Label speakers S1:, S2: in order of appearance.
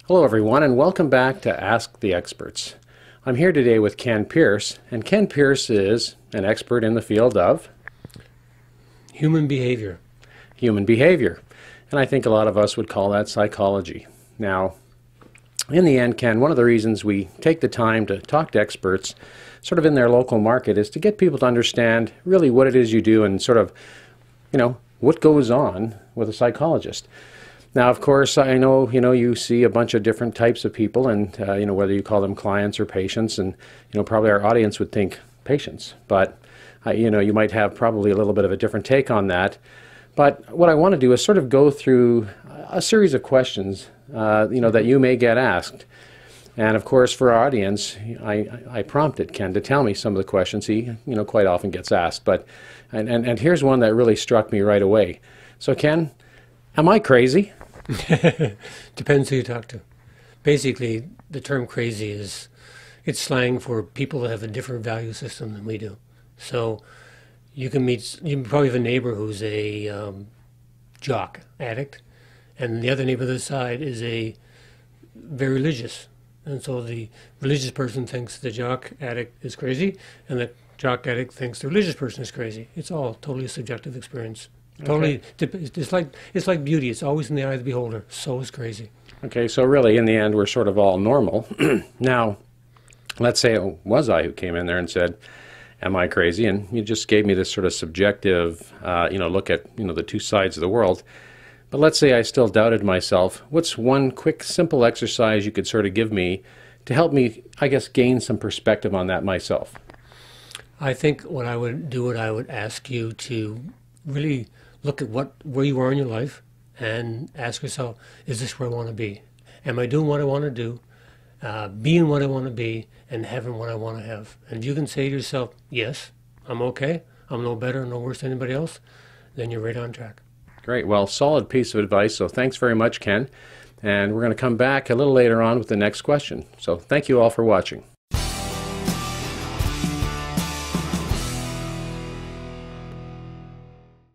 S1: Hello everyone and welcome back to Ask the Experts. I'm here today with Ken Pierce, and Ken Pierce is an expert in the field of
S2: Human behavior.
S1: human behavior. And I think a lot of us would call that psychology. Now, in the end, Ken, one of the reasons we take the time to talk to experts sort of in their local market is to get people to understand really what it is you do and sort of, what goes on with a psychologist. Now, of course, I know, you see a bunch of different types of people and, whether you call them clients or patients, and, probably our audience would think patients, but, you might have probably a little bit of a different take on that. But what I want to do is sort of go through a series of questions, that you may get asked. And of course, for our audience, I prompted Ken to tell me some of the questions he, quite often gets asked. But, and here's one that really struck me right away. So Ken, am I crazy?
S2: Depends who you talk to. Basically, the term crazy it's slang for people that have a different value system than we do. So you probably have a neighbor who's a jock addict, and the other neighbor on the side is a very religious. And so the religious person thinks the jock addict is crazy, and the jock addict thinks the religious person is crazy. It's all totally a subjective experience. Totally, it's like beauty. It's always in the eye of the beholder. So is crazy.
S1: Okay, so really, in the end, we're sort of all normal. Now, let's say it was I who came in there and said, am I crazy? And you just gave me this sort of subjective, look at, the two sides of the world. But let's say I still doubted myself. What's one quick, simple exercise you could sort of give me to help me, I guess, gain some perspective on that myself?
S2: I think what I would ask you to really look at where you are in your life and ask yourself, is this where I want to be? Am I doing what I want to do, being what I want to be, and having what I want to have? And if you can say to yourself, yes, I'm okay, I'm no better, no worse than anybody else, then you're right on track.
S1: Great. Well, solid piece of advice. So thanks very much, Ken. And we're going to come back a little later on with the next question. So thank you all for watching.